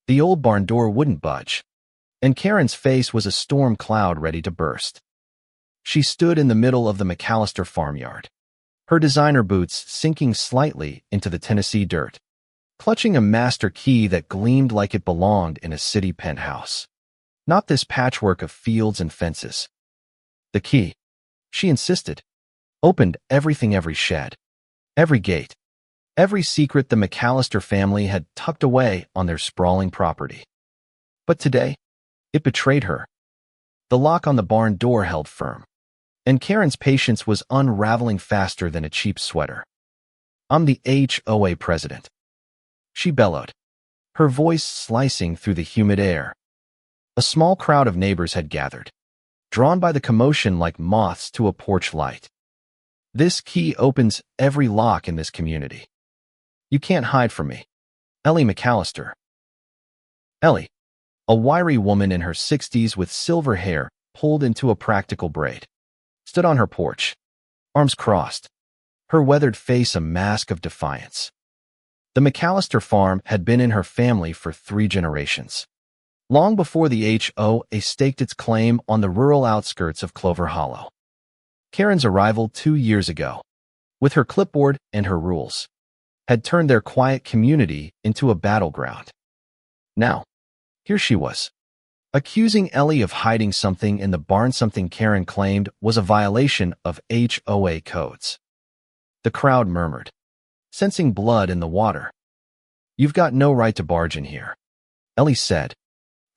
The old barn door wouldn't budge, and Karen's face was a storm cloud ready to burst. She stood in the middle of the McAllister farmyard, her designer boots sinking slightly into the Tennessee dirt, clutching a master key that gleamed like it belonged in a city penthouse. Not this patchwork of fields and fences. The key, she insisted, opened everything, every shed, every gate, every secret the McAllister family had tucked away on their sprawling property. But today, it betrayed her. The lock on the barn door held firm, and Karen's patience was unraveling faster than a cheap sweater. "I'm the HOA president," she bellowed, her voice slicing through the humid air. A small crowd of neighbors had gathered, drawn by the commotion like moths to a porch light. "This key opens every lock in this community. You can't hide from me. Ellie McAllister." Ellie, a wiry woman in her 60s with silver hair pulled into a practical braid, stood on her porch, arms crossed, her weathered face a mask of defiance. The McAllister farm had been in her family for 3 generations, long before the HOA staked its claim on the rural outskirts of Clover Hollow. Karen's arrival 2 years ago, with her clipboard and her rules, had turned their quiet community into a battleground. Now, here she was, accusing Ellie of hiding something in the barn, something Karen claimed was a violation of HOA codes. The crowd murmured, sensing blood in the water. "You've got no right to barge in here," Ellie said,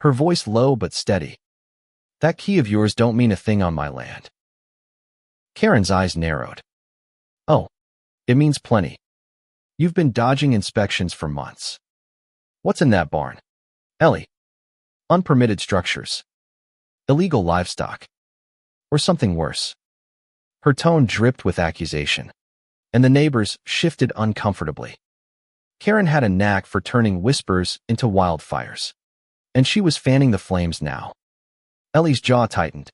her voice low but steady. "That key of yours don't mean a thing on my land." Karen's eyes narrowed. "Oh, it means plenty. You've been dodging inspections for months. What's in that barn, Ellie? Unpermitted structures, illegal livestock, or something worse?" Her tone dripped with accusation, and the neighbors shifted uncomfortably. Karen had a knack for turning whispers into wildfires, and she was fanning the flames now. Ellie's jaw tightened,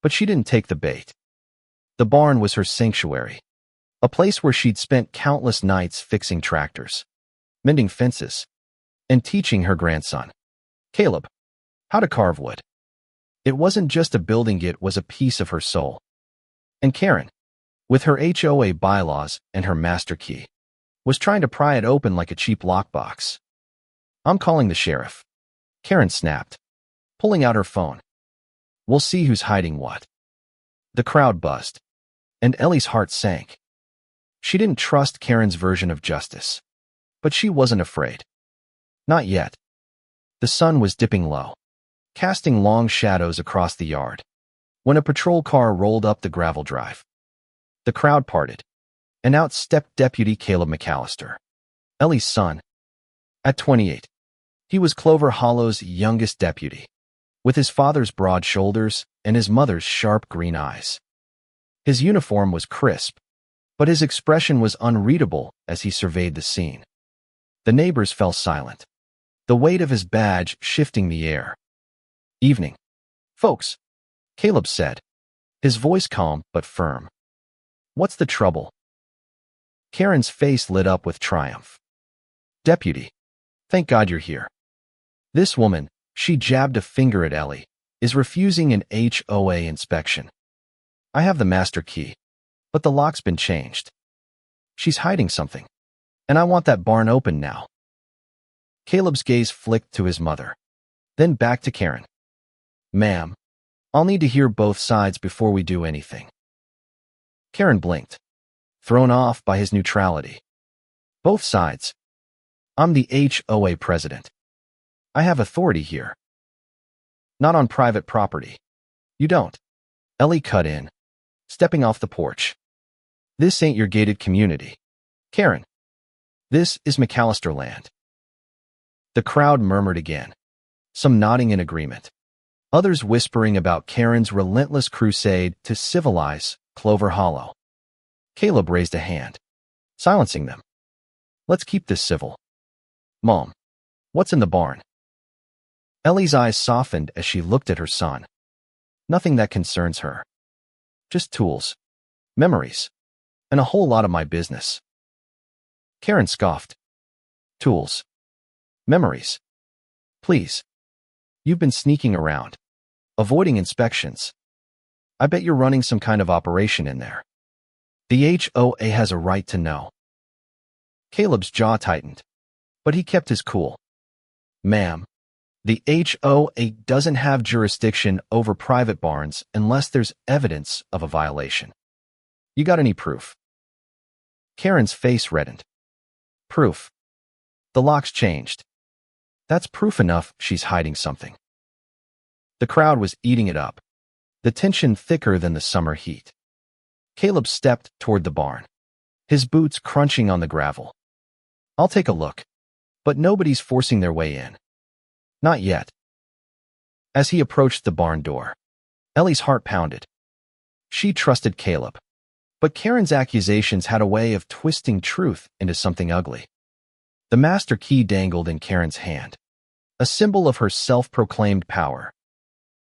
but she didn't take the bait. The barn was her sanctuary, a place where she'd spent countless nights fixing tractors, mending fences, and teaching her grandson, Caleb, how to carve wood. It wasn't just a building, it was a piece of her soul. And Karen, with her HOA bylaws and her master key, was trying to pry it open like a cheap lockbox. "I'm calling the sheriff," Karen snapped, pulling out her phone. "We'll see who's hiding what." The crowd buzzed, and Ellie's heart sank. She didn't trust Karen's version of justice, but she wasn't afraid. Not yet. The sun was dipping low, casting long shadows across the yard, when a patrol car rolled up the gravel drive. The crowd parted, and out stepped Deputy Caleb McAllister, Ellie's son. At 28, he was Clover Hollow's youngest deputy, with his father's broad shoulders and his mother's sharp green eyes. His uniform was crisp, but his expression was unreadable as he surveyed the scene. The neighbors fell silent, the weight of his badge shifting the air. "Evening, folks," Caleb said, his voice calm but firm. "What's the trouble?" Karen's face lit up with triumph. "Deputy, thank God you're here. This woman," she jabbed a finger at Ellie, "is refusing an HOA inspection. I have the master key, but the lock's been changed. She's hiding something, and I want that barn open now." Caleb's gaze flicked to his mother, then back to Karen. "Ma'am, I'll need to hear both sides before we do anything." Karen blinked, thrown off by his neutrality. "Both sides? I'm the HOA president. I have authority here." "Not on private property. You don't," Ellie cut in, stepping off the porch. "This ain't your gated community, Karen. This is McAllister land." The crowd murmured again, some nodding in agreement, others whispering about Karen's relentless crusade to civilize Clover Hollow. Caleb raised a hand, silencing them. "Let's keep this civil. Mom, what's in the barn?" Ellie's eyes softened as she looked at her son. "Nothing that concerns her. Just tools, memories, and a whole lot of my business." Karen scoffed. "Tools? Memories? Please. You've been sneaking around, avoiding inspections. I bet you're running some kind of operation in there. The HOA has a right to know. Caleb's jaw tightened, but he kept his cool. Ma'am, the HOA doesn't have jurisdiction over private barns unless there's evidence of a violation. You got any proof? Karen's face reddened. Proof. The lock's changed. That's proof enough she's hiding something. The crowd was eating it up, the tension thicker than the summer heat. Caleb stepped toward the barn, his boots crunching on the gravel. I'll take a look, but nobody's forcing their way in. Not yet. As he approached the barn door, Ellie's heart pounded. She trusted Caleb, but Karen's accusations had a way of twisting truth into something ugly. The master key dangled in Karen's hand, a symbol of her self-proclaimed power.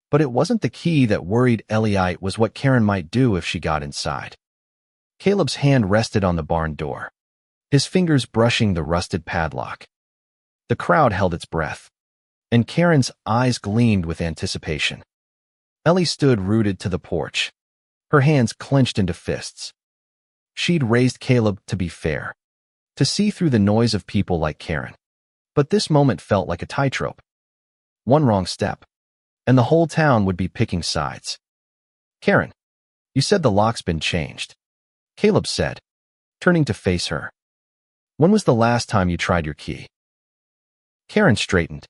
But it wasn't the key that worried Ellie, it was what Karen might do if she got inside. Caleb's hand rested on the barn door, his fingers brushing the rusted padlock. The crowd held its breath, and Karen's eyes gleamed with anticipation. Ellie stood rooted to the porch, her hands clenched into fists. She'd raised Caleb to be fair, to see through the noise of people like Karen. But this moment felt like a tightrope. One wrong step, and the whole town would be picking sides. Karen, you said the lock's been changed, Caleb said, turning to face her. When was the last time you tried your key? Karen straightened,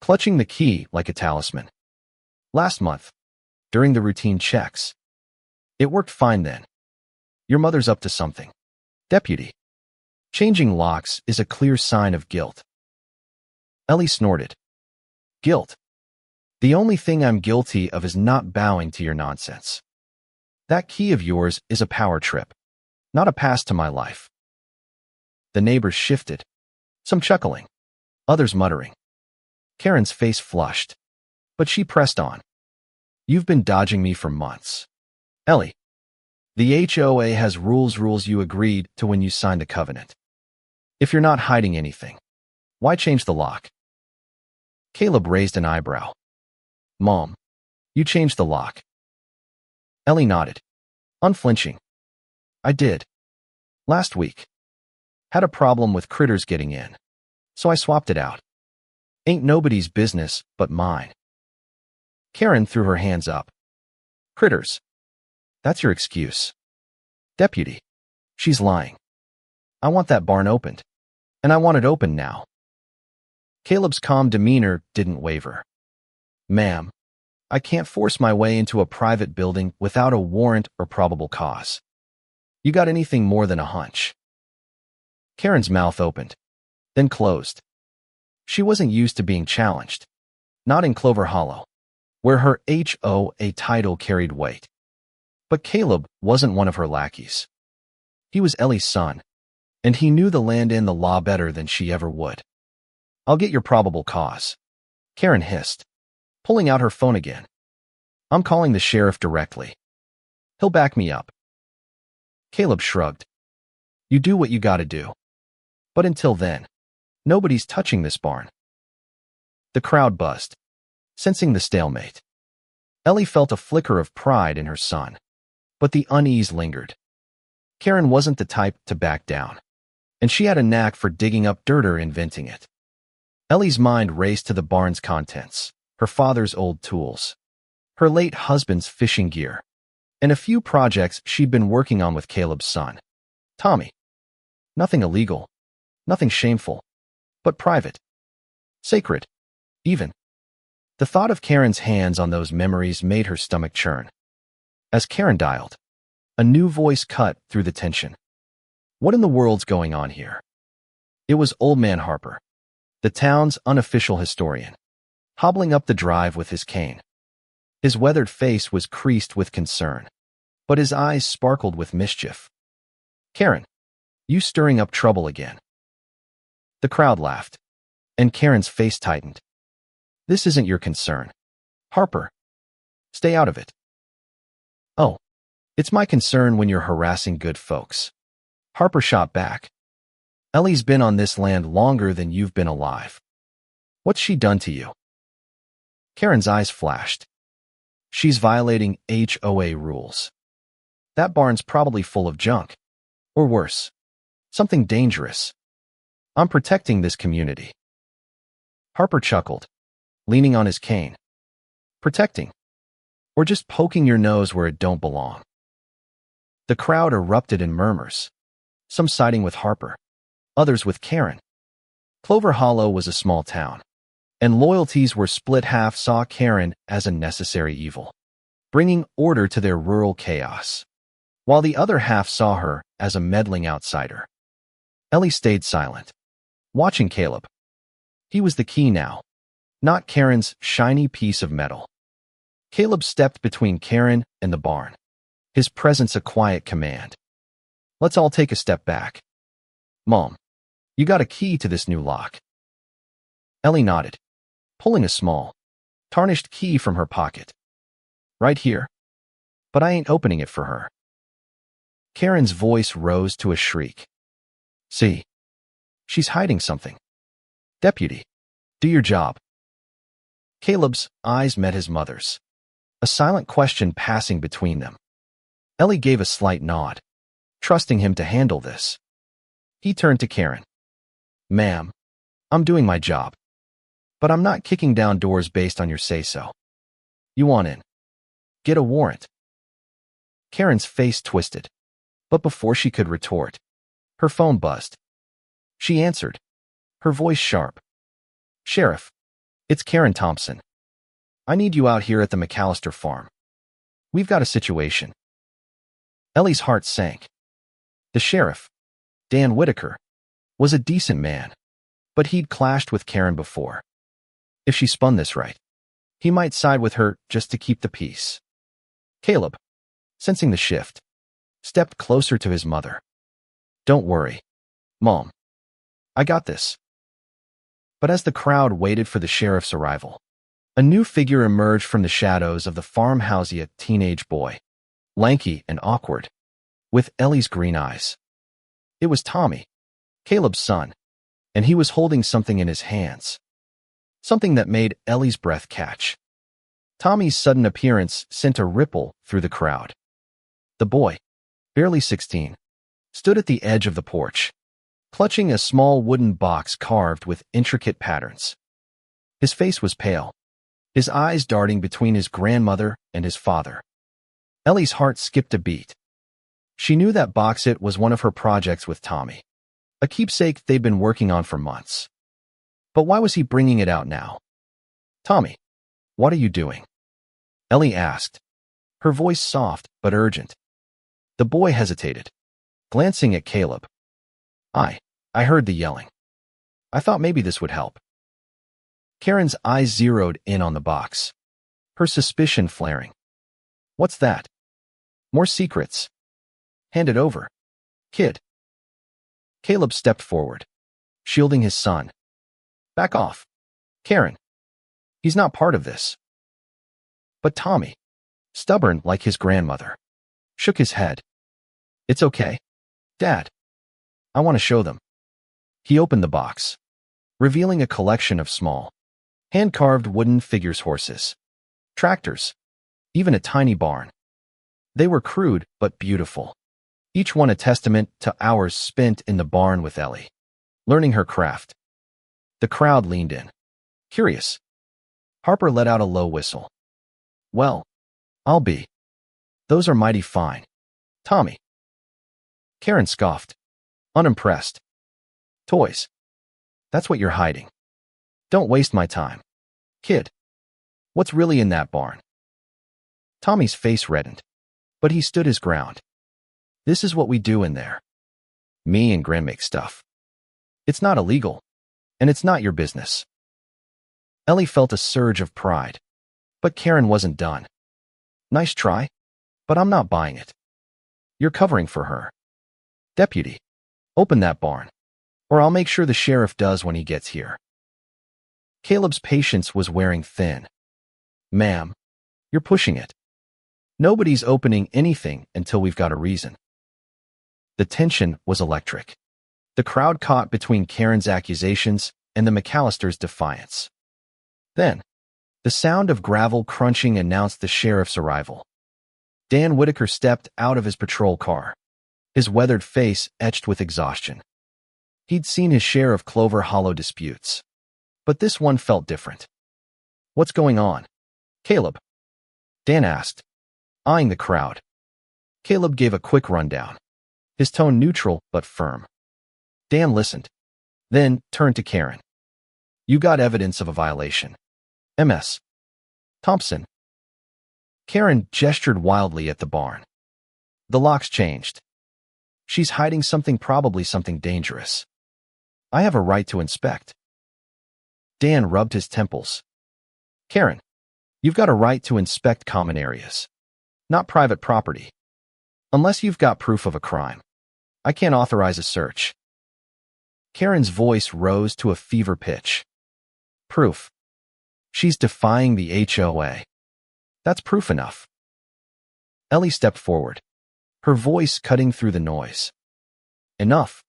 clutching the key like a talisman. Last month, during the routine checks. It worked fine then. Your mother's up to something. Deputy. Changing locks is a clear sign of guilt. Ellie snorted. Guilt? The only thing I'm guilty of is not bowing to your nonsense. That key of yours is a power trip, not a pass to my life. The neighbors shifted, some chuckling, others muttering. Karen's face flushed, but she pressed on. You've been dodging me for months. Ellie, the HOA has rules you agreed to when you signed the covenant. If you're not hiding anything, why change the lock? Caleb raised an eyebrow. Mom, you changed the lock. Ellie nodded, unflinching. I did. Last week. Had a problem with critters getting in, so I swapped it out. Ain't nobody's business but mine. Karen threw her hands up. Critters. That's your excuse. Deputy. She's lying. I want that barn opened, and I want it open now. Caleb's calm demeanor didn't waver. Ma'am, I can't force my way into a private building without a warrant or probable cause. You got anything more than a hunch? Karen's mouth opened, then closed. She wasn't used to being challenged, not in Clover Hollow, where her HOA title carried weight. But Caleb wasn't one of her lackeys. He was Ellie's son, and he knew the land and the law better than she ever would. I'll get your probable cause, Karen hissed, pulling out her phone again. I'm calling the sheriff directly. He'll back me up. Caleb shrugged. You do what you gotta do. But until then, nobody's touching this barn. The crowd buzzed, sensing the stalemate. Ellie felt a flicker of pride in her son, but the unease lingered. Karen wasn't the type to back down, and she had a knack for digging up dirt or inventing it. Ellie's mind raced to the barn's contents, her father's old tools, her late husband's fishing gear, and a few projects she'd been working on with Caleb's son, Tommy. Nothing illegal, nothing shameful, but private, sacred, even. The thought of Karen's hands on those memories made her stomach churn. As Karen dialed, a new voice cut through the tension. What in the world's going on here? It was Old Man Harper, the town's unofficial historian, hobbling up the drive with his cane. His weathered face was creased with concern, but his eyes sparkled with mischief. Karen, you stirring up trouble again. The crowd laughed, and Karen's face tightened. This isn't your concern. Harper, stay out of it. Oh, it's my concern when you're harassing good folks. Harper shot back. Ellie's been on this land longer than you've been alive. What's she done to you? Karen's eyes flashed. She's violating HOA rules. That barn's probably full of junk. Or worse, something dangerous. I'm protecting this community. Harper chuckled, leaning on his cane. Protecting? Or just poking your nose where it don't belong? The crowd erupted in murmurs, some siding with Harper, others with Karen. Clover Hollow was a small town, and loyalties were split. Half saw Karen as a necessary evil, bringing order to their rural chaos, while the other half saw her as a meddling outsider. Ellie stayed silent, watching Caleb. He was the key now, not Karen's shiny piece of metal. Caleb stepped between Karen and the barn, his presence a quiet command. Let's all take a step back. Mom, you got a key to this new lock. Ellie nodded, pulling a small, tarnished key from her pocket. Right here. But I ain't opening it for her. Karen's voice rose to a shriek. See, she's hiding something. Deputy, do your job. Caleb's eyes met his mother's, a silent question passing between them. Ellie gave a slight nod, trusting him to handle this. He turned to Karen. Ma'am, I'm doing my job, but I'm not kicking down doors based on your say-so. You want in? Get a warrant. Karen's face twisted, but before she could retort, her phone buzzed. She answered, her voice sharp. Sheriff, it's Karen Thompson. I need you out here at the McAllister farm. We've got a situation. Ellie's heart sank. The sheriff, Dan Whitaker, was a decent man, but he'd clashed with Karen before. If she spun this right, he might side with her just to keep the peace. Caleb, sensing the shift, stepped closer to his mother. Don't worry, Mom. I got this. But as the crowd waited for the sheriff's arrival, a new figure emerged from the shadows of the farmhouse, a teenage boy, lanky and awkward, with Ellie's green eyes. It was Tommy, Caleb's son, and he was holding something in his hands, something that made Ellie's breath catch. Tommy's sudden appearance sent a ripple through the crowd. The boy, barely 16, stood at the edge of the porch, clutching a small wooden box carved with intricate patterns. His face was pale, his eyes darting between his grandmother and his father. Ellie's heart skipped a beat. She knew that box it was one of her projects with Tommy, a keepsake they'd been working on for months. But why was he bringing it out now? Tommy, what are you doing? Ellie asked, her voice soft but urgent. The boy hesitated, glancing at Caleb. I heard the yelling. I thought maybe this would help. Karen's eyes zeroed in on the box, her suspicion flaring. What's that? More secrets. Hand it over, kid. Caleb stepped forward, shielding his son. Back off, Karen. He's not part of this. But Tommy, stubborn like his grandmother, shook his head. It's okay, Dad. I want to show them. He opened the box, revealing a collection of small, hand-carved wooden figures, horses, tractors, even a tiny barn. They were crude but beautiful, each one a testament to hours spent in the barn with Ellie, learning her craft. The crowd leaned in, curious. Harper let out a low whistle. Well, I'll be. Those are mighty fine, Tommy. Karen scoffed, unimpressed. Toys. That's what you're hiding. Don't waste my time, kid. What's really in that barn? Tommy's face reddened, but he stood his ground. This is what we do in there. Me and Gran make stuff. It's not illegal, and it's not your business. Ellie felt a surge of pride, but Karen wasn't done. Nice try, but I'm not buying it. You're covering for her. Deputy, open that barn, or I'll make sure the sheriff does when he gets here. Caleb's patience was wearing thin. Ma'am, you're pushing it. Nobody's opening anything until we've got a reason. The tension was electric. The crowd caught between Karen's accusations and the McAllisters' defiance. Then, the sound of gravel crunching announced the sheriff's arrival. Dan Whitaker stepped out of his patrol car, his weathered face etched with exhaustion. He'd seen his share of Clover Hollow disputes, but this one felt different. "What's going on, Caleb?" Dan asked, eyeing the crowd. Caleb gave a quick rundown, his tone neutral but firm. Dan listened, then turned to Karen. "You got evidence of a violation. Ms. Thompson." Karen gestured wildly at the barn. "The lock's changed. She's hiding something, probably something dangerous. I have a right to inspect." Dan rubbed his temples. "Karen, you've got a right to inspect common areas, not private property. Unless you've got proof of a crime, I can't authorize a search." Karen's voice rose to a fever pitch. "Proof? She's defying the HOA. That's proof enough." Ellie stepped forward, her voice cutting through the noise. "Enough.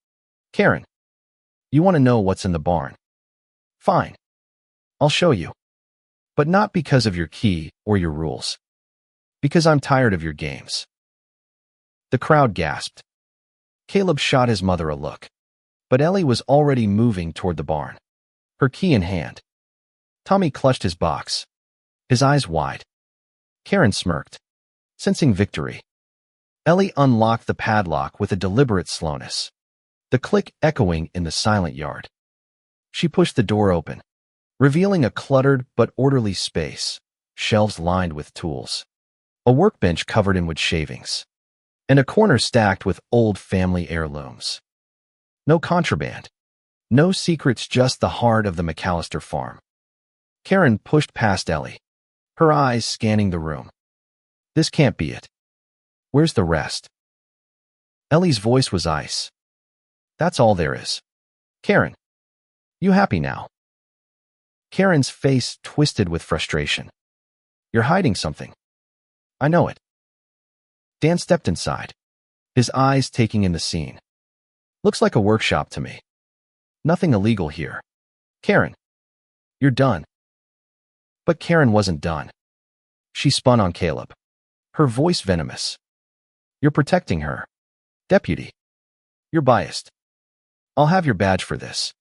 Karen, you want to know what's in the barn? Fine. I'll show you. But not because of your key or your rules. Because I'm tired of your games." The crowd gasped. Caleb shot his mother a look, but Ellie was already moving toward the barn, her key in hand. Tommy clutched his box, his eyes wide. Karen smirked, sensing victory. Ellie unlocked the padlock with a deliberate slowness, the click echoing in the silent yard. She pushed the door open, revealing a cluttered but orderly space, shelves lined with tools, a workbench covered in wood shavings, and a corner stacked with old family heirlooms. No contraband, no secrets, just the heart of the McAllister farm. Karen pushed past Ellie, her eyes scanning the room. "This can't be it. Where's the rest?" Ellie's voice was ice. "That's all there is. Karen, you happy now?" Karen's face twisted with frustration. "You're hiding something. I know it." Dan stepped inside, his eyes taking in the scene. "Looks like a workshop to me. Nothing illegal here. Karen, you're done." But Karen wasn't done. She spun on Caleb, her voice venomous. "You're protecting her, deputy. You're biased. I'll have your badge for this."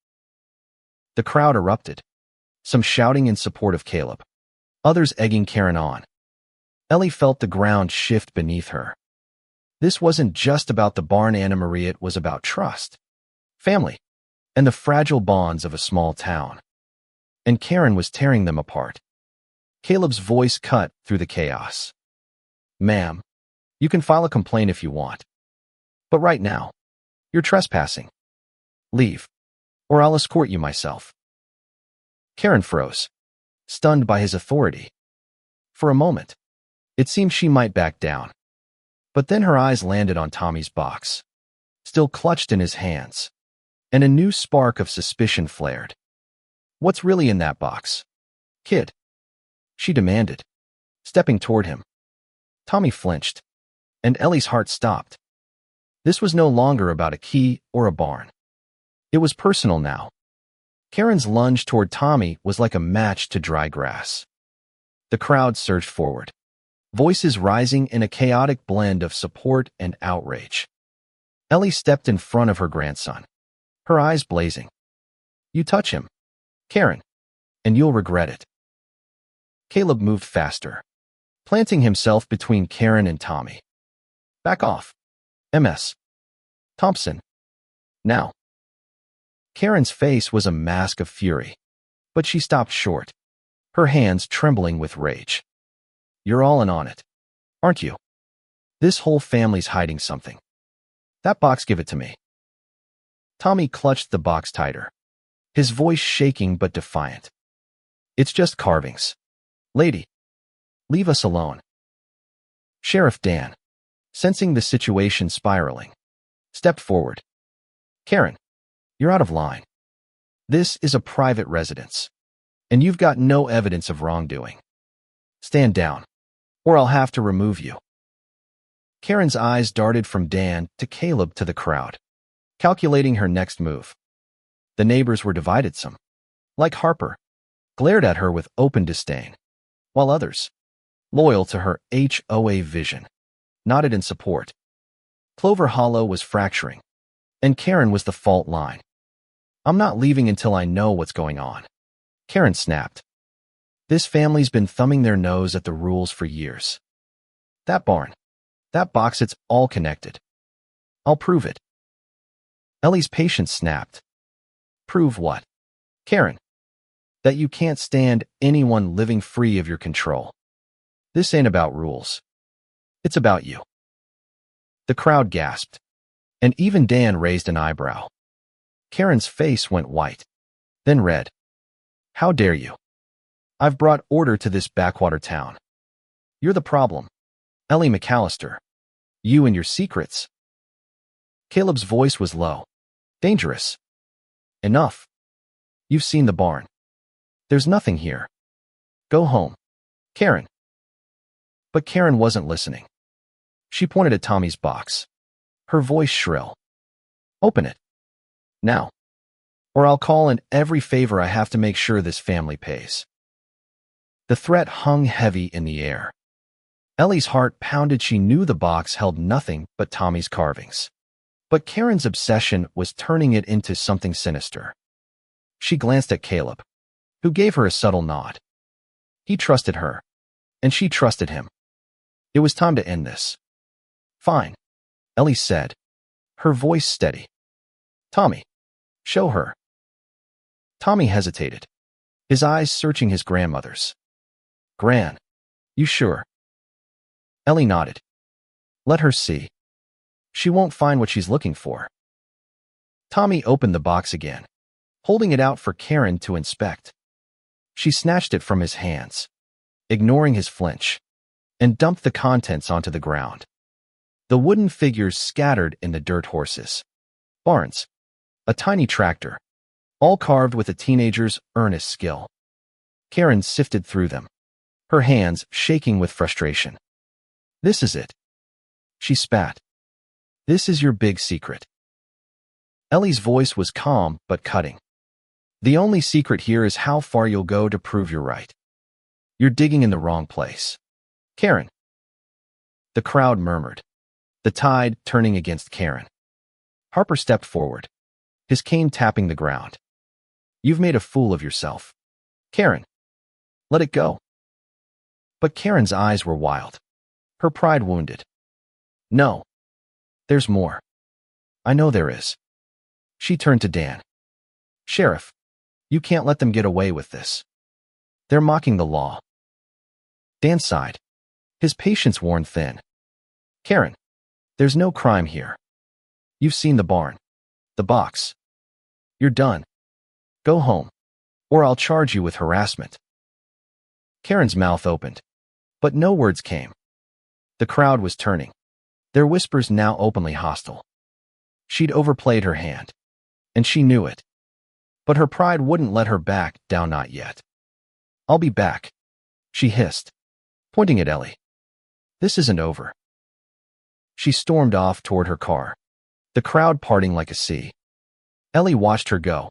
The crowd erupted, some shouting in support of Caleb, others egging Karen on. Ellie felt the ground shift beneath her. This wasn't just about the barn Anna Marie, it was about trust, family, and the fragile bonds of a small town. And Karen was tearing them apart. Caleb's voice cut through the chaos. "Ma'am, you can file a complaint if you want. But right now, you're trespassing. Leave, or I'll escort you myself." Karen froze, stunned by his authority. For a moment, it seemed she might back down. But then her eyes landed on Tommy's box, still clutched in his hands, and a new spark of suspicion flared. "What's really in that box, kid?" she demanded, stepping toward him. Tommy flinched, and Ellie's heart stopped. This was no longer about a key or a barn. It was personal now. Karen's lunge toward Tommy was like a match to dry grass. The crowd surged forward, voices rising in a chaotic blend of support and outrage. Ellie stepped in front of her grandson, her eyes blazing. "You touch him, Karen, and you'll regret it." Caleb moved faster, planting himself between Karen and Tommy. "Back off, Ms. Thompson. Now." Karen's face was a mask of fury, but she stopped short, her hands trembling with rage. "You're all in on it, aren't you? This whole family's hiding something. That box, give it to me." Tommy clutched the box tighter, his voice shaking but defiant. "It's just carvings. Lady, leave us alone." Sheriff Dan, sensing the situation spiraling, stepped forward. "Karen, you're out of line. This is a private residence, and you've got no evidence of wrongdoing. Stand down, or I'll have to remove you." Karen's eyes darted from Dan to Caleb to the crowd, calculating her next move. The neighbors were divided some. Like Harper, glared at her with open disdain, while others, loyal to her HOA vision, nodded in support. Clover Hollow was fracturing, and Karen was the fault line. "I'm not leaving until I know what's going on," Karen snapped. "This family's been thumbing their nose at the rules for years. That barn, that box, it's all connected. I'll prove it." Ellie's patience snapped. "Prove what?" "Karen, that you can't stand anyone living free of your control. This ain't about rules. It's about you." The crowd gasped, and even Dan raised an eyebrow. Karen's face went white, then red. "How dare you? I've brought order to this backwater town. You're the problem, Ellie McAllister. You and your secrets." Caleb's voice was low. "Dangerous. Enough. You've seen the barn. There's nothing here. Go home, Karen." But Karen wasn't listening. She pointed at Tommy's box, her voice shrill. "Open it. Now. Or I'll call in every favor I have to make sure this family pays." The threat hung heavy in the air. Ellie's heart pounded. She knew the box held nothing but Tommy's carvings. But Karen's obsession was turning it into something sinister. She glanced at Caleb, who gave her a subtle nod. He trusted her, and she trusted him. It was time to end this. "Fine," Ellie said, her voice steady. "Tommy, show her." Tommy hesitated, his eyes searching his grandmother's. "Gran, you sure?" Ellie nodded. "Let her see. She won't find what she's looking for." Tommy opened the box again, holding it out for Karen to inspect. She snatched it from his hands, ignoring his flinch, and dumped the contents onto the ground. The wooden figures scattered in the dirt: horses, barns, a tiny tractor, all carved with a teenager's earnest skill. Karen sifted through them, her hands shaking with frustration. "This is it," she spat. "This is your big secret." Ellie's voice was calm but cutting. "The only secret here is how far you'll go to prove you're right. You're digging in the wrong place, Karen." The crowd murmured, the tide turning against Karen. Harper stepped forward, his cane tapping the ground. "You've made a fool of yourself, Karen. Let it go." But Karen's eyes were wild, her pride wounded. "No. There's more. I know there is." She turned to Dan. "Sheriff, you can't let them get away with this. They're mocking the law." Dan sighed, his patience worn thin. "Karen, there's no crime here. You've seen the barn, the box. You're done. Go home, or I'll charge you with harassment." Karen's mouth opened, but no words came. The crowd was turning, their whispers now openly hostile. She'd overplayed her hand, and she knew it. But her pride wouldn't let her back down, not yet. "I'll be back," she hissed, pointing at Ellie. "This isn't over." She stormed off toward her car, the crowd parting like a sea. Ellie watched her go,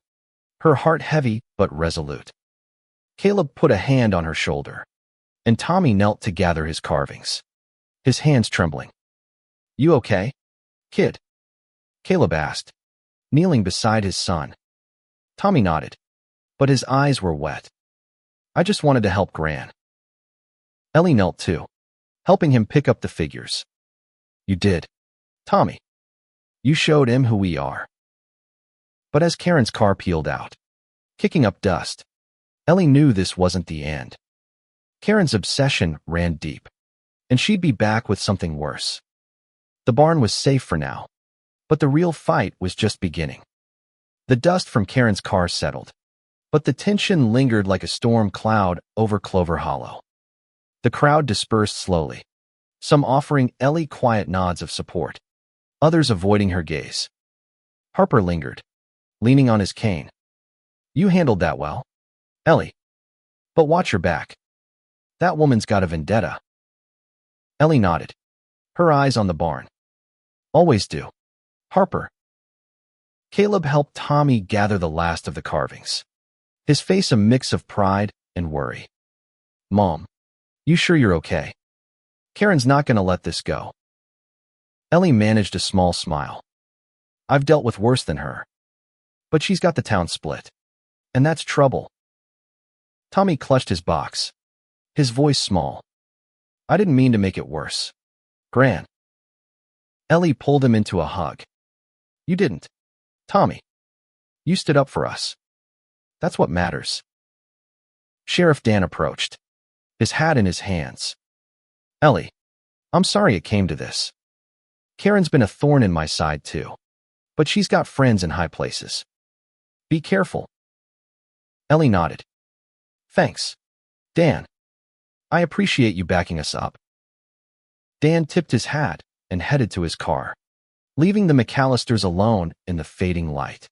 her heart heavy but resolute. Caleb put a hand on her shoulder, and Tommy knelt to gather his carvings, his hands trembling. "You okay, kid?" Caleb asked, kneeling beside his son. Tommy nodded, but his eyes were wet. "I just wanted to help Gran." Ellie knelt too, helping him pick up the figures. "You did, Tommy. You showed him who we are." But as Karen's car peeled out, kicking up dust, Ellie knew this wasn't the end. Karen's obsession ran deep, and she'd be back with something worse. The barn was safe for now, but the real fight was just beginning. The dust from Karen's car settled, but the tension lingered like a storm cloud over Clover Hollow. The crowd dispersed slowly, some offering Ellie quiet nods of support, others avoiding her gaze. Harper lingered, leaning on his cane. "You handled that well, Ellie. But watch your back. That woman's got a vendetta." Ellie nodded, her eyes on the barn. "Always do, Harper." Caleb helped Tommy gather the last of the carvings. his face a mix of pride and worry. "Mom, you sure you're okay? Karen's not gonna let this go." Ellie managed a small smile. "I've dealt with worse than her. But she's got the town split. And that's trouble." Tommy clutched his box, his voice small. "I didn't mean to make it worse, Gran." Ellie pulled him into a hug. "You didn't, Tommy. You stood up for us. That's what matters." Sheriff Dan approached, his hat in his hands. "Ellie, I'm sorry it came to this. Karen's been a thorn in my side too. But she's got friends in high places. Be careful." Ellie nodded. "Thanks, Dan. I appreciate you backing us up." Dan tipped his hat and headed to his car, leaving the McAllisters alone in the fading light.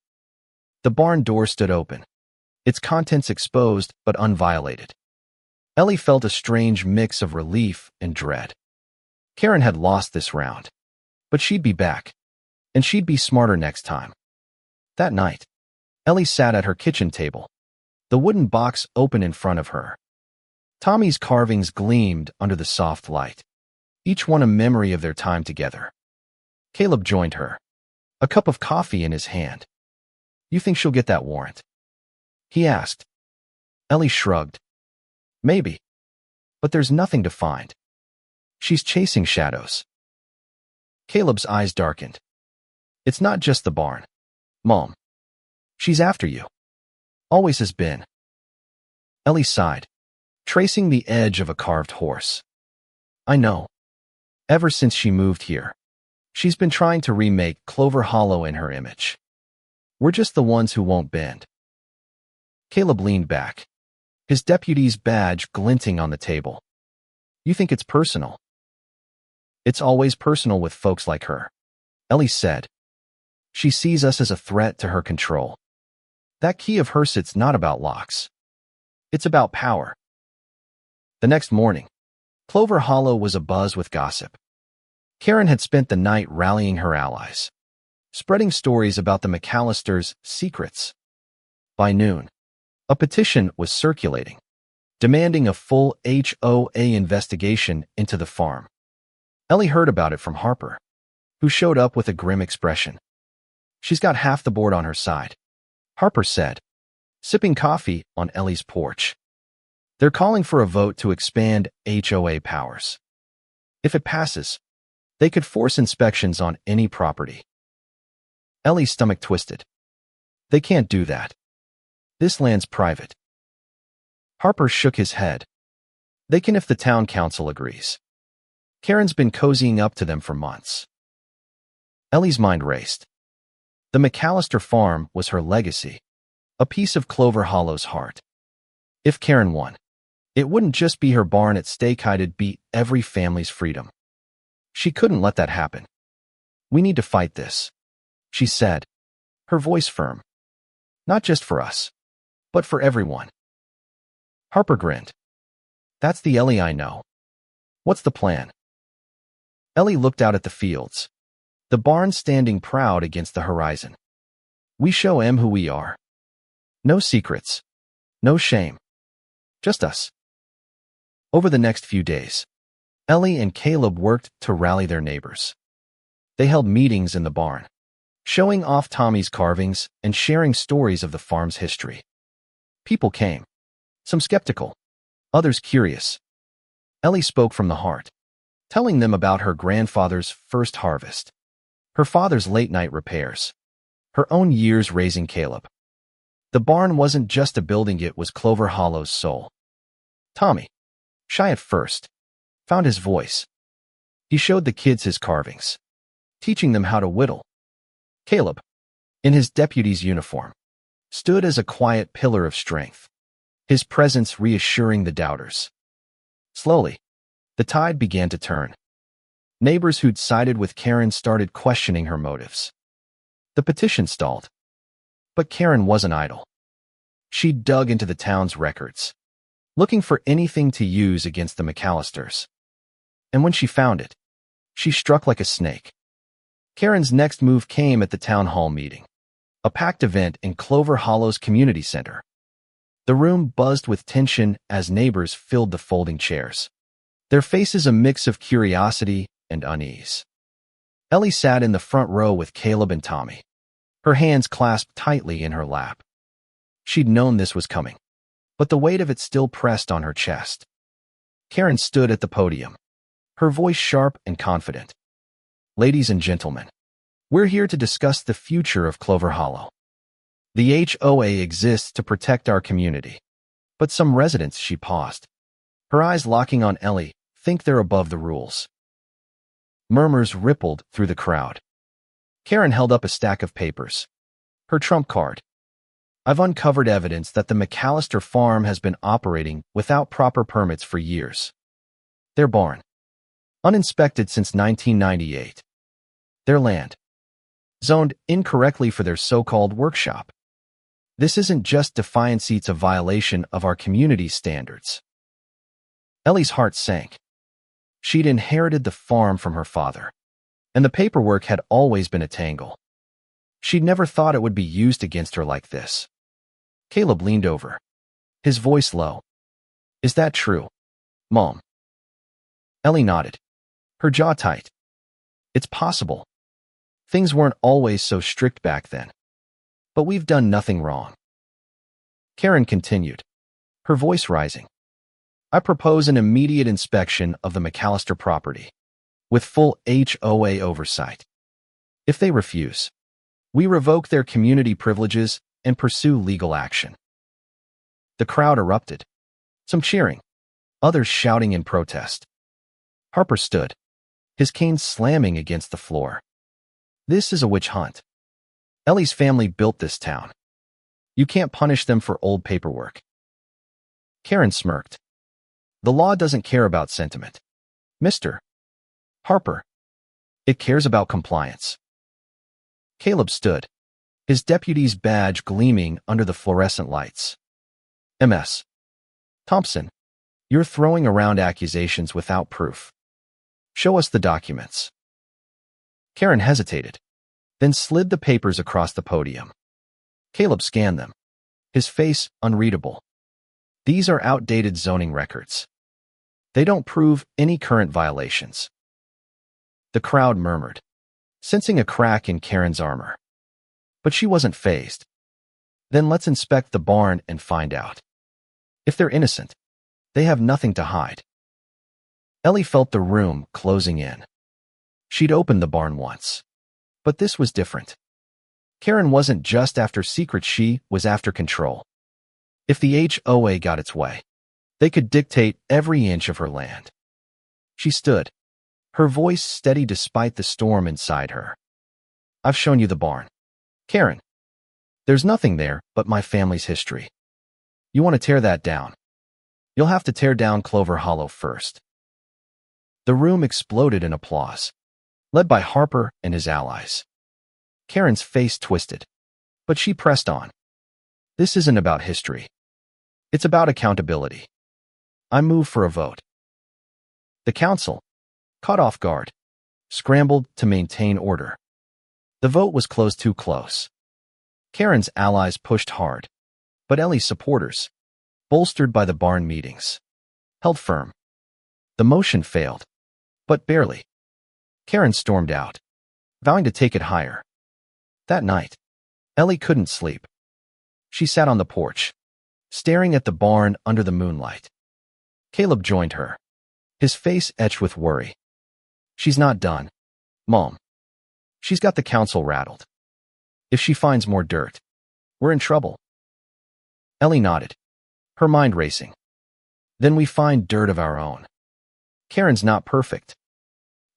The barn door stood open, its contents exposed but unviolated. Ellie felt a strange mix of relief and dread. Karen had lost this round, but she'd be back, and she'd be smarter next time. That night, Ellie sat at her kitchen table, the wooden box open in front of her. Tommy's carvings gleamed under the soft light, each one a memory of their time together. Caleb joined her, a cup of coffee in his hand. "You think she'll get that warrant?" he asked. Ellie shrugged. "Maybe. But there's nothing to find. She's chasing shadows." Caleb's eyes darkened. "It's not just the barn, Mom. She's after you. Always has been." Ellie sighed, tracing the edge of a carved horse. "I know. Ever since she moved here, she's been trying to remake Clover Hollow in her image. We're just the ones who won't bend." Caleb leaned back, his deputy's badge glinting on the table. "You think it's personal?" "It's always personal with folks like her," Ellie said. "She sees us as a threat to her control. That key of hers, it's not about locks. It's about power." The next morning, Clover Hollow was abuzz with gossip. Karen had spent the night rallying her allies, spreading stories about the McAllisters' secrets. By noon, a petition was circulating, demanding a full HOA investigation into the farm. Ellie heard about it from Harper, who showed up with a grim expression. "She's got half the board on her side," Harper said, sipping coffee on Ellie's porch. "They're calling for a vote to expand HOA powers. If it passes, they could force inspections on any property." Ellie's stomach twisted. "They can't do that. This land's private." Harper shook his head. "They can if the town council agrees. Karen's been cozying up to them for months." Ellie's mind raced. The McAllister farm was her legacy, a piece of Clover Hollow's heart. If Karen won, it wouldn't just be her barn at stake, it'd be every family's freedom. She couldn't let that happen. "We need to fight this," she said, her voice firm. "Not just for us, but for everyone." Harper grinned. "That's the Ellie I know. What's the plan?" Ellie looked out at the fields, the barn standing proud against the horizon. "We show 'em who we are. No secrets, no shame. Just us." Over the next few days, Ellie and Caleb worked to rally their neighbors. They held meetings in the barn, showing off Tommy's carvings and sharing stories of the farm's history. People came, some skeptical, others curious. Ellie spoke from the heart, telling them about her grandfather's first harvest, her father's late-night repairs, her own years raising Caleb. The barn wasn't just a building, it was Clover Hollow's soul. Tommy, shy at first, found his voice. He showed the kids his carvings, teaching them how to whittle. Caleb, in his deputy's uniform, stood as a quiet pillar of strength, his presence reassuring the doubters. Slowly, the tide began to turn. Neighbors who'd sided with Karen started questioning her motives. The petition stalled. But Karen wasn't idle. She dug into the town's records, looking for anything to use against the McAllisters. And when she found it, she struck like a snake. Karen's next move came at the town hall meeting, a packed event in Clover Hollow's community center. The room buzzed with tension as neighbors filled the folding chairs, their faces a mix of curiosity and unease. Ellie sat in the front row with Caleb and Tommy, her hands clasped tightly in her lap. She'd known this was coming, but the weight of it still pressed on her chest. Karen stood at the podium, her voice sharp and confident. "Ladies and gentlemen, we're here to discuss the future of Clover Hollow. The HOA exists to protect our community, but some residents," she paused, her eyes locking on Ellie, "think they're above the rules." Murmurs rippled through the crowd. Karen held up a stack of papers, her trump card. "I've uncovered evidence that the McAllister farm has been operating without proper permits for years. Their barn, uninspected since 1998. Their land, zoned incorrectly for their so-called workshop. This isn't just defiance, it's a violation of our community standards." Ellie's heart sank. She'd inherited the farm from her father, and the paperwork had always been a tangle. She'd never thought it would be used against her like this. Caleb leaned over, his voice low. "Is that true, Mom?" Ellie nodded, her jaw tight. "It's possible. Things weren't always so strict back then. But we've done nothing wrong." Karen continued, her voice rising. "I propose an immediate inspection of the McAllister property, with full HOA oversight. If they refuse, we revoke their community privileges and pursue legal action." The crowd erupted, some cheering, others shouting in protest. Harper stood, his cane slamming against the floor. "This is a witch hunt. Ellie's family built this town. You can't punish them for old paperwork." Karen smirked. "The law doesn't care about sentiment, Mr. Harper. It cares about compliance." Caleb stood, his deputy's badge gleaming under the fluorescent lights. "Ms. Thompson, you're throwing around accusations without proof. Show us the documents." Karen hesitated, then slid the papers across the podium. Caleb scanned them, his face unreadable. "These are outdated zoning records. They don't prove any current violations." The crowd murmured, sensing a crack in Karen's armor. But she wasn't fazed. "Then let's inspect the barn and find out. If they're innocent, they have nothing to hide." Ellie felt the room closing in. She'd opened the barn once, but this was different. Karen wasn't just after secrets, she was after control. If the HOA got its way, they could dictate every inch of her land. She stood, her voice steady despite the storm inside her. "I've shown you the barn, Karen. There's nothing there but my family's history. You want to tear that down? You'll have to tear down Clover Hollow first." The room exploded in applause, led by Harper and his allies. Karen's face twisted, but she pressed on. "This isn't about history. It's about accountability. I move for a vote." The council, caught off guard, scrambled to maintain order. The vote was closed too close. Karen's allies pushed hard, but Ellie's supporters, bolstered by the barn meetings, held firm. The motion failed, but barely. Karen stormed out, vowing to take it higher. That night, Ellie couldn't sleep. She sat on the porch, staring at the barn under the moonlight. Caleb joined her, his face etched with worry. "She's not done, Mom. She's got the council rattled. If she finds more dirt, we're in trouble." Ellie nodded, her mind racing. "Then we find dirt of our own. Karen's not perfect.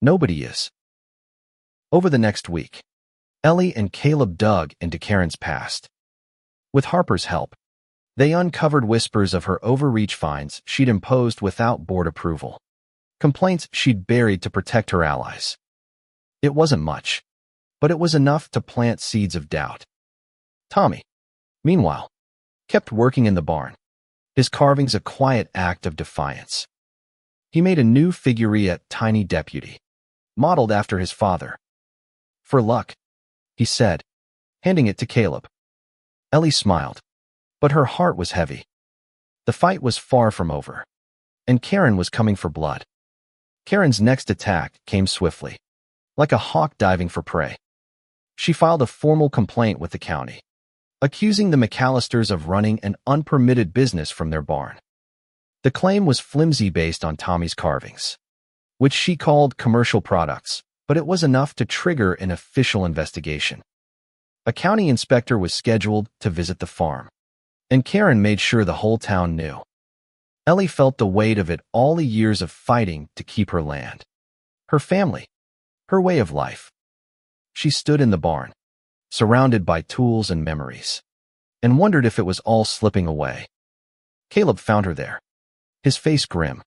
Nobody is." Over the next week, Ellie and Caleb dug into Karen's past. With Harper's help, they uncovered whispers of her overreach fines she'd imposed without board approval, complaints she'd buried to protect her allies. It wasn't much, but it was enough to plant seeds of doubt. Tommy, meanwhile, kept working in the barn, his carvings a quiet act of defiance. He made a new figurette tiny deputy, modeled after his father. "For luck," he said, handing it to Caleb. Ellie smiled, but her heart was heavy. The fight was far from over, and Karen was coming for blood. Karen's next attack came swiftly, like a hawk diving for prey. She filed a formal complaint with the county, accusing the McAllisters of running an unpermitted business from their barn. The claim was flimsy based on Tommy's carvings, which she called commercial products, but it was enough to trigger an official investigation. A county inspector was scheduled to visit the farm, and Karen made sure the whole town knew. Ellie felt the weight of it, all the years of fighting to keep her land, her family, her way of life. She stood in the barn, surrounded by tools and memories, and wondered if it was all slipping away. Caleb found her there, his face grim.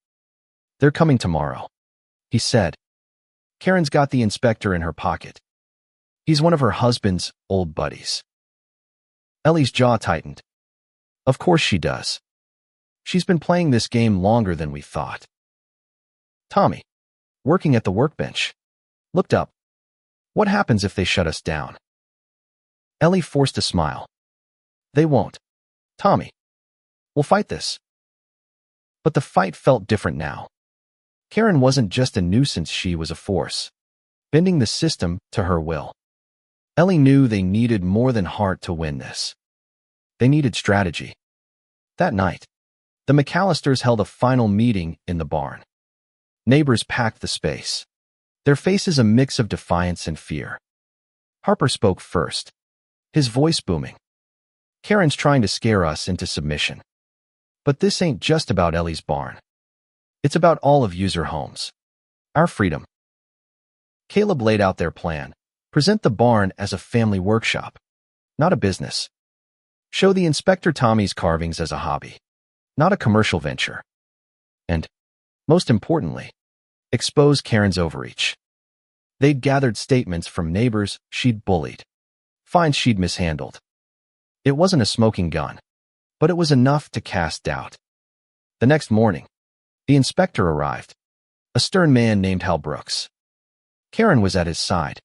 "They're coming tomorrow," he said. Karen's got the inspector in her pocket. He's one of her husband's old buddies. Ellie's jaw tightened. Of course she does. She's been playing this game longer than we thought. Tommy, working at the workbench, looked up. "What happens if they shut us down?" Ellie forced a smile. "They won't. Tommy, we'll fight this." But the fight felt different now. Karen wasn't just a nuisance, she was a force, bending the system to her will. Ellie knew they needed more than heart to win this. They needed strategy. That night, the McAllisters held a final meeting in the barn. Neighbors packed the space, their faces a mix of defiance and fear. Harper spoke first, his voice booming. "Karen's trying to scare us into submission. But this ain't just about Ellie's barn. It's about all of user homes. Our freedom." Caleb laid out their plan. Present the barn as a family workshop, not a business. Show the inspector Tommy's carvings as a hobby, not a commercial venture. And, most importantly, expose Karen's overreach. They'd gathered statements from neighbors she'd bullied, finds she'd mishandled. It wasn't a smoking gun, but it was enough to cast doubt. The next morning, the inspector arrived, a stern man named Hal Brooks. Karen was at his side,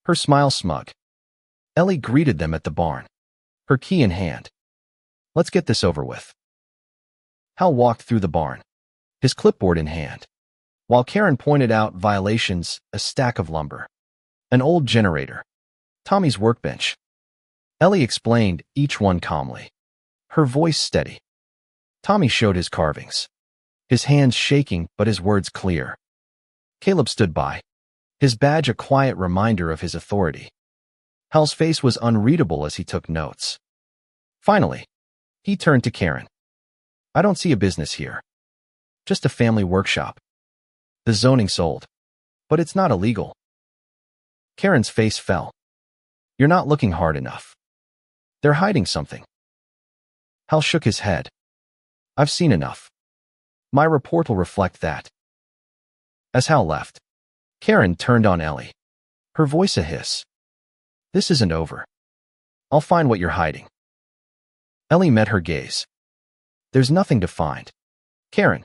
her smile smug. Ellie greeted them at the barn, her key in hand. "Let's get this over with." Hal walked through the barn, his clipboard in hand, while Karen pointed out violations: a stack of lumber, an old generator, Tommy's workbench. Ellie explained each one calmly, her voice steady. Tommy showed his carvings, his hands shaking but his words clear. Caleb stood by, his badge a quiet reminder of his authority. Hal's face was unreadable as he took notes. Finally, he turned to Karen. "I don't see a business here. Just a family workshop. The zoning sold, but it's not illegal." Karen's face fell. "You're not looking hard enough. They're hiding something." Hal shook his head. "I've seen enough. My report will reflect that." As Hal left, Karen turned on Ellie, her voice a hiss. "This isn't over. I'll find what you're hiding." Ellie met her gaze. "There's nothing to find, Karen,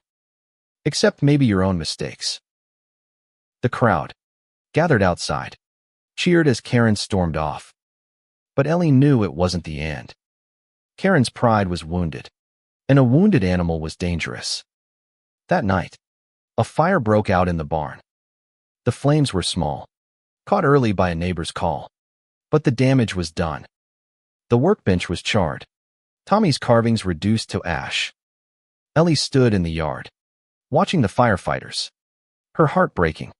except maybe your own mistakes." The crowd, gathered outside, cheered as Karen stormed off. But Ellie knew it wasn't the end. Karen's pride was wounded, and a wounded animal was dangerous. That night, a fire broke out in the barn. The flames were small, caught early by a neighbor's call, but the damage was done. The workbench was charred, Tommy's carvings reduced to ash. Ellie stood in the yard, watching the firefighters, her heart breaking.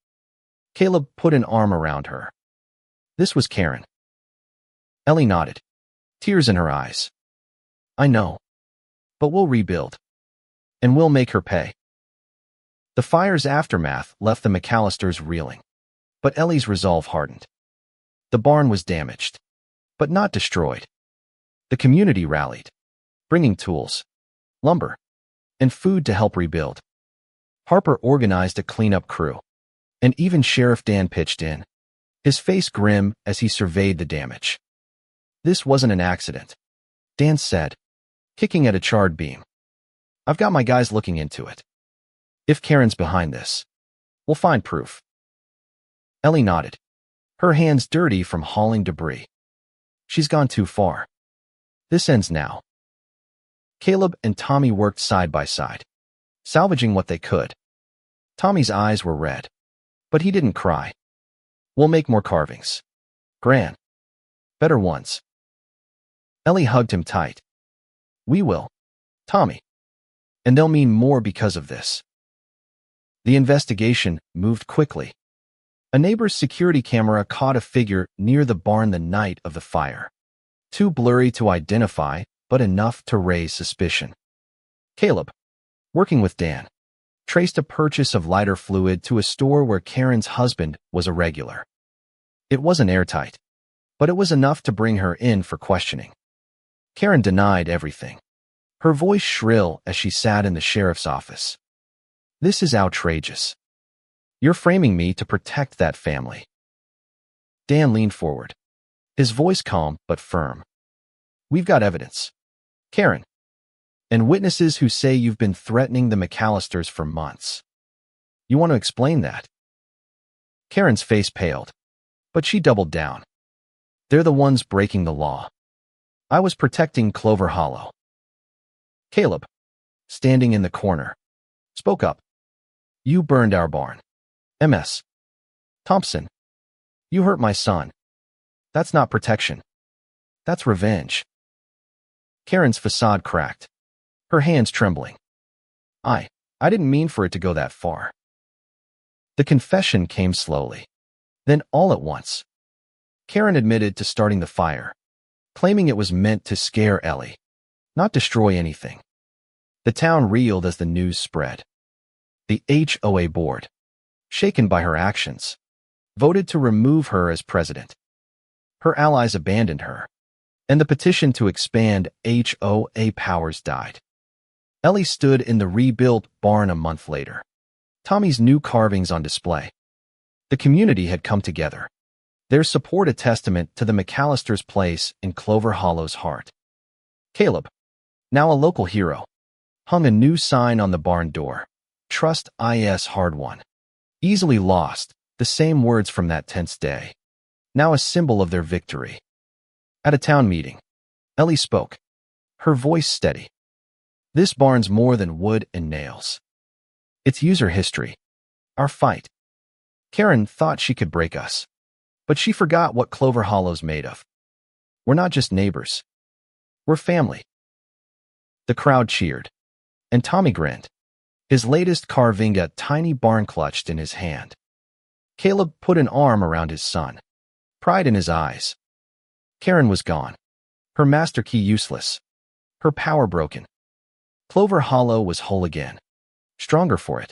Caleb put an arm around her. This was Karen. Ellie nodded, tears in her eyes. "I know, but we'll rebuild, and we'll make her pay." The fire's aftermath left the McAllisters reeling, but Ellie's resolve hardened. The barn was damaged, but not destroyed. The community rallied, bringing tools, lumber, and food to help rebuild. Harper organized a cleanup crew, and even Sheriff Dan pitched in, his face grim as he surveyed the damage. "This wasn't an accident," Dan said, kicking at a charred beam. "I've got my guys looking into it. If Karen's behind this, we'll find proof." Ellie nodded, her hands dirty from hauling debris. "She's gone too far. This ends now." Caleb and Tommy worked side by side, salvaging what they could. Tommy's eyes were red, but he didn't cry. We'll make more carvings. Gran. Better ones. Ellie hugged him tight. We will, Tommy. And they'll mean more because of this. The investigation moved quickly. A neighbor's security camera caught a figure near the barn the night of the fire. Too blurry to identify, but enough to raise suspicion. Caleb, working with Dan, traced a purchase of lighter fluid to a store where Karen's husband was a regular. It wasn't airtight, but it was enough to bring her in for questioning. Karen denied everything, her voice shrill as she sat in the sheriff's office. This is outrageous. You're framing me to protect that family. Dan leaned forward, his voice calm but firm. We've got evidence, Karen, and witnesses who say you've been threatening the McAllisters for months. You want to explain that? Karen's face paled, but she doubled down. They're the ones breaking the law. I was protecting Clover Hollow. Caleb, standing in the corner, spoke up. You burned our barn. MS. Thompson, you hurt my son. That's not protection. That's revenge. Karen's facade cracked, her hands trembling. I didn't mean for it to go that far. The confession came slowly. Then all at once, Karen admitted to starting the fire, claiming it was meant to scare Ellie, not destroy anything. The town reeled as the news spread. The HOA board, shaken by her actions, voted to remove her as president. Her allies abandoned her, and the petition to expand HOA powers died. Ellie stood in the rebuilt barn a month later, Tommy's new carvings on display. The community had come together, their support a testament to the McAllisters' place in Clover Hollow's heart. Caleb, now a local hero, hung a new sign on the barn door. Trust is hard-won. Easily lost, the same words from that tense day. Now a symbol of their victory. At a town meeting, Ellie spoke, her voice steady. This barn's more than wood and nails. It's user history. Our fight. Karen thought she could break us, but she forgot what Clover Hollow's made of. We're not just neighbors. We're family. The crowd cheered, and Tommy grinned, his latest carving a tiny barn clutched in his hand. Caleb put an arm around his son, pride in his eyes. Karen was gone, her master key useless, her power broken. Clover Hollow was whole again, stronger for it.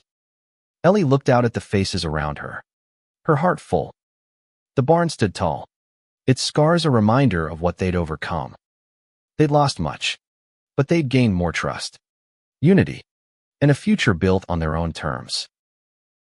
Ellie looked out at the faces around her, her heart full. The barn stood tall, its scars a reminder of what they'd overcome. They'd lost much, but they'd gained more trust, unity, and a future built on their own terms.